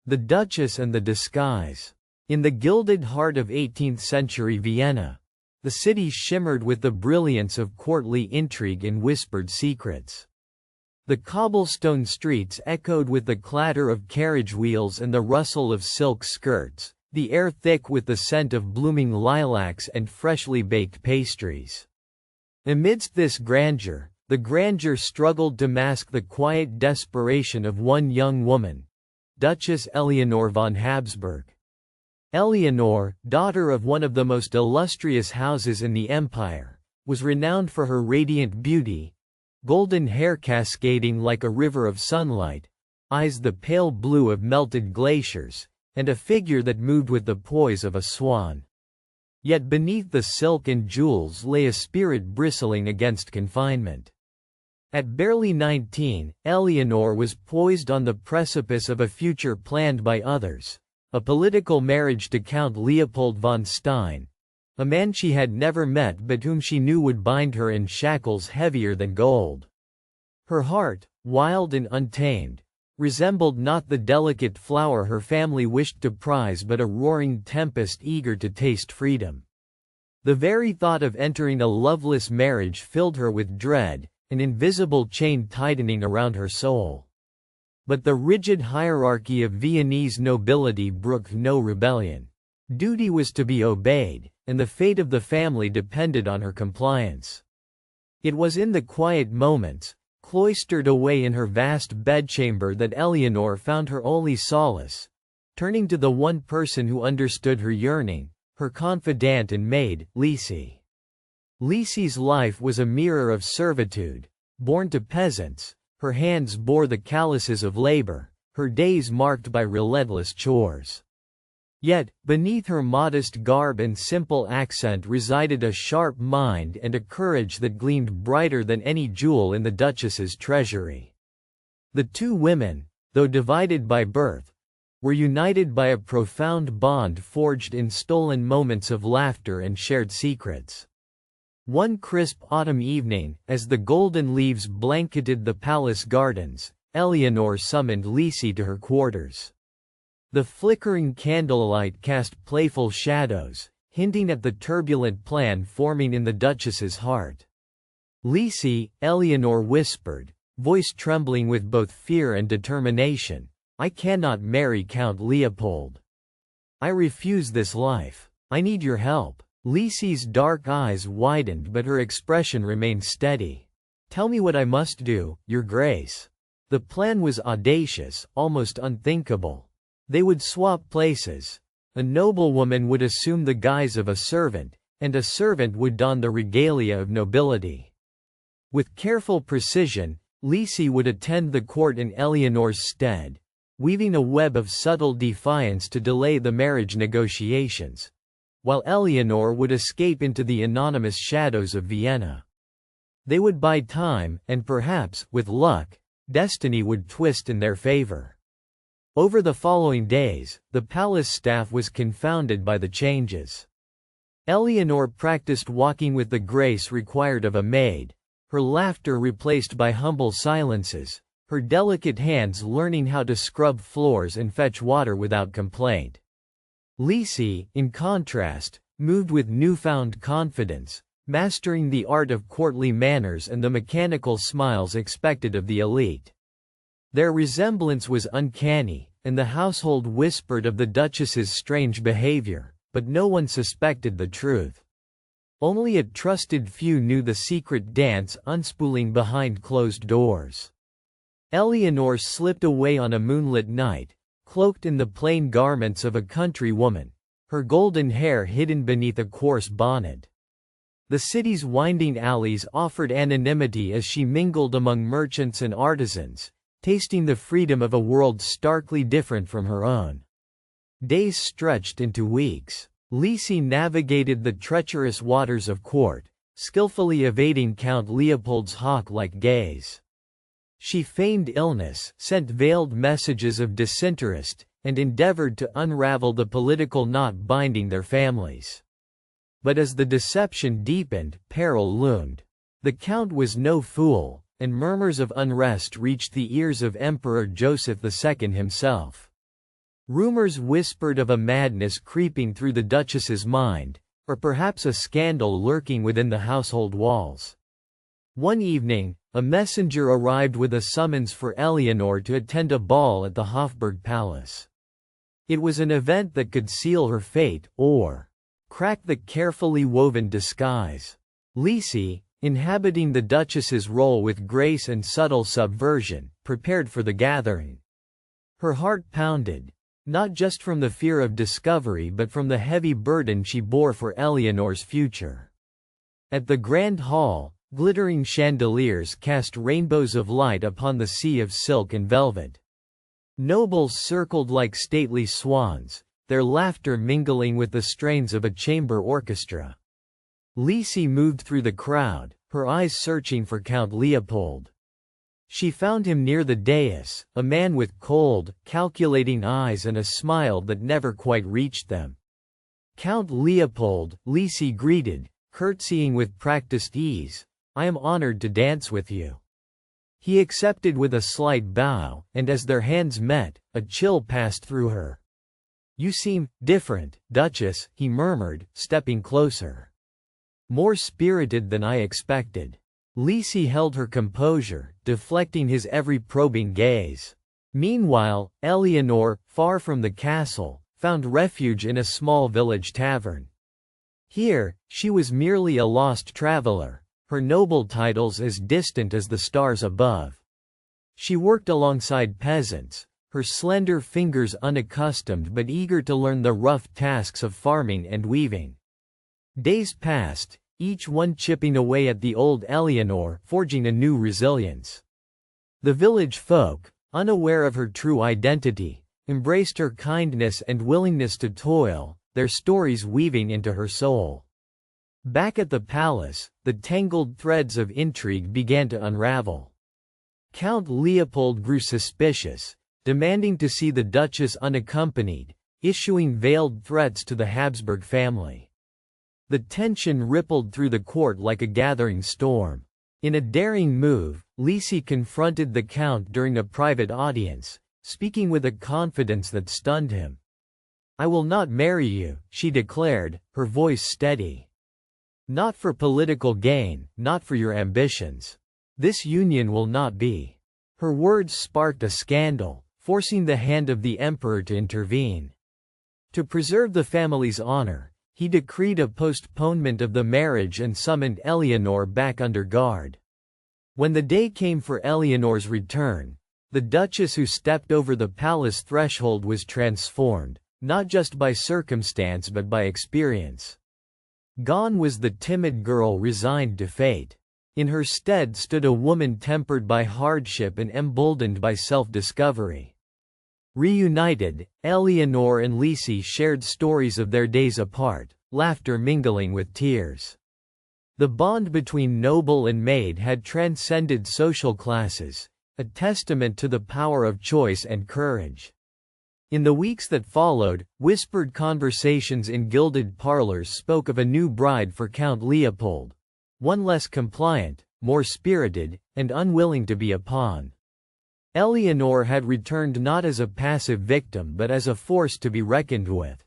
The Duchess and the Disguise. In the gilded heart of 18th-century Vienna, the city shimmered with the brilliance of courtly intrigue and whispered secrets. The cobblestone streets echoed with the clatter of carriage wheels and the rustle of silk skirts, the air thick with the scent of blooming lilacs and freshly baked pastries. Amidst this grandeur, the grandeur struggled to mask the quiet desperation of one young woman, Duchess Eleanor von Habsburg. Eleanor, daughter of one of the most illustrious houses in the empire, was renowned for her radiant beauty, golden hair cascading like a river of sunlight, eyes the pale blue of melted glaciers, and a figure that moved with the poise of a swan. Yet beneath the silk and jewels lay a spirit bristling against confinement. At barely 19, Eleanor was poised on the precipice of a future planned by others, a political marriage to Count Leopold von Stein, a man she had never met but whom she knew would bind her in shackles heavier than gold. Her heart, wild and untamed, resembled not the delicate flower her family wished to prize but a roaring tempest eager to taste freedom. The very thought of entering a loveless marriage filled her with dread, an invisible chain tightening around her soul. But the rigid hierarchy of Viennese nobility brooked no rebellion. Duty was to be obeyed, and the fate of the family depended on her compliance. It was in the quiet moments, cloistered away in her vast bedchamber, that Eleanor found her only solace, turning to the one person who understood her yearning, her confidant and maid, Lisi. Lisi's life was a mirror of servitude. Born to peasants, her hands bore the calluses of labor, her days marked by relentless chores. Yet, beneath her modest garb and simple accent resided a sharp mind and a courage that gleamed brighter than any jewel in the Duchess's treasury. The two women, though divided by birth, were united by a profound bond forged in stolen moments of laughter and shared secrets. One crisp autumn evening, as the golden leaves blanketed the palace gardens, Eleanor summoned Lisi to her quarters. The flickering candlelight cast playful shadows, hinting at the turbulent plan forming in the Duchess's heart. "Lisi," Eleanor whispered, voice trembling with both fear and determination, "I cannot marry Count Leopold. I refuse this life. I need your help." Lisi's dark eyes widened but her expression remained steady. "Tell me what I must do, Your Grace." The plan was audacious, almost unthinkable. They would swap places. A noblewoman would assume the guise of a servant, and a servant would don the regalia of nobility. With careful precision, Lisi would attend the court in Eleanor's stead, weaving a web of subtle defiance to delay the marriage negotiations, while Eleanor would escape into the anonymous shadows of Vienna. They would buy time, and perhaps, with luck, destiny would twist in their favor. Over the following days, the palace staff was confounded by the changes. Eleanor practiced walking with the grace required of a maid, her laughter replaced by humble silences, her delicate hands learning how to scrub floors and fetch water without complaint. Lisi, in contrast, moved with newfound confidence, mastering the art of courtly manners and the mechanical smiles expected of the elite. Their resemblance was uncanny, and the household whispered of the Duchess's strange behavior, but no one suspected the truth. Only a trusted few knew the secret dance unspooling behind closed doors. Eleanor slipped away on a moonlit night, cloaked in the plain garments of a country woman, her golden hair hidden beneath a coarse bonnet. The city's winding alleys offered anonymity as she mingled among merchants and artisans, tasting the freedom of a world starkly different from her own. Days stretched into weeks. Lisi navigated the treacherous waters of court, skillfully evading Count Leopold's hawk-like gaze. She feigned illness, sent veiled messages of disinterest, and endeavored to unravel the political knot binding their families. But as the deception deepened, peril loomed. The Count was no fool, and murmurs of unrest reached the ears of Emperor Joseph II himself. Rumors whispered of a madness creeping through the Duchess's mind, or perhaps a scandal lurking within the household walls. One evening, a messenger arrived with a summons for Eleanor to attend a ball at the Hofburg Palace. It was an event that could seal her fate, or crack the carefully woven disguise. Lisi, inhabiting the Duchess's role with grace and subtle subversion, prepared for the gathering. Her heart pounded, not just from the fear of discovery but from the heavy burden she bore for Eleanor's future. At the grand hall, glittering chandeliers cast rainbows of light upon the sea of silk and velvet. Nobles circled like stately swans, their laughter mingling with the strains of a chamber orchestra. Lisi moved through the crowd, her eyes searching for Count Leopold. She found him near the dais, a man with cold, calculating eyes and a smile that never quite reached them. "Count Leopold," Lisi greeted, curtsying with practiced ease, "I am honored to dance with you." He accepted with a slight bow, and as their hands met, a chill passed through her. "You seem different, Duchess," he murmured, stepping closer. "More spirited than I expected." Lisi held her composure, deflecting his every probing gaze. Meanwhile, Eleanor, far from the castle, found refuge in a small village tavern. Here, she was merely a lost traveler, her noble titles as distant as the stars above. She worked alongside peasants, her slender fingers unaccustomed but eager to learn the rough tasks of farming and weaving. Days passed, each one chipping away at the old Eleanor, forging a new resilience. The village folk, unaware of her true identity, embraced her kindness and willingness to toil, their stories weaving into her soul. Back at the palace, the tangled threads of intrigue began to unravel. Count Leopold grew suspicious, demanding to see the Duchess unaccompanied, issuing veiled threats to the Habsburg family. The tension rippled through the court like a gathering storm. In a daring move, Lisi confronted the Count during a private audience, speaking with a confidence that stunned him. "I will not marry you," she declared, her voice steady. "Not for political gain, not for your ambitions. This union will not be." Her words sparked a scandal, forcing the hand of the emperor to intervene. To preserve the family's honor, he decreed a postponement of the marriage and summoned Eleanor back under guard. When the day came for Eleanor's return, the Duchess who stepped over the palace threshold was transformed, not just by circumstance but by experience. Gone was the timid girl resigned to fate. In her stead stood a woman tempered by hardship and emboldened by self-discovery. Reunited, Eleanor and Lisi shared stories of their days apart, laughter mingling with tears. The bond between noble and maid had transcended social classes, a testament to the power of choice and courage. In the weeks that followed, whispered conversations in gilded parlors spoke of a new bride for Count Leopold, one less compliant, more spirited, and unwilling to be a pawn. Eleanor had returned not as a passive victim but as a force to be reckoned with.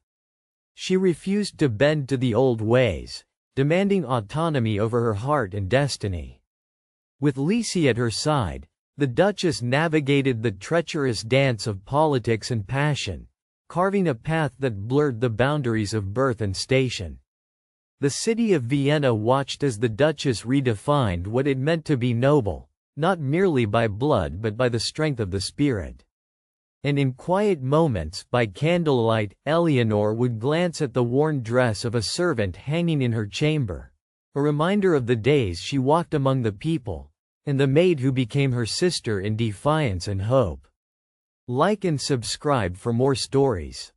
She refused to bend to the old ways, demanding autonomy over her heart and destiny. With Lisi at her side, the Duchess navigated the treacherous dance of politics and passion, carving a path that blurred the boundaries of birth and station. The city of Vienna watched as the Duchess redefined what it meant to be noble, not merely by blood but by the strength of the spirit. And in quiet moments, by candlelight, Eleanor would glance at the worn dress of a servant hanging in her chamber, a reminder of the days she walked among the people, and the maid who became her sister in defiance and hope. Like and subscribe for more stories.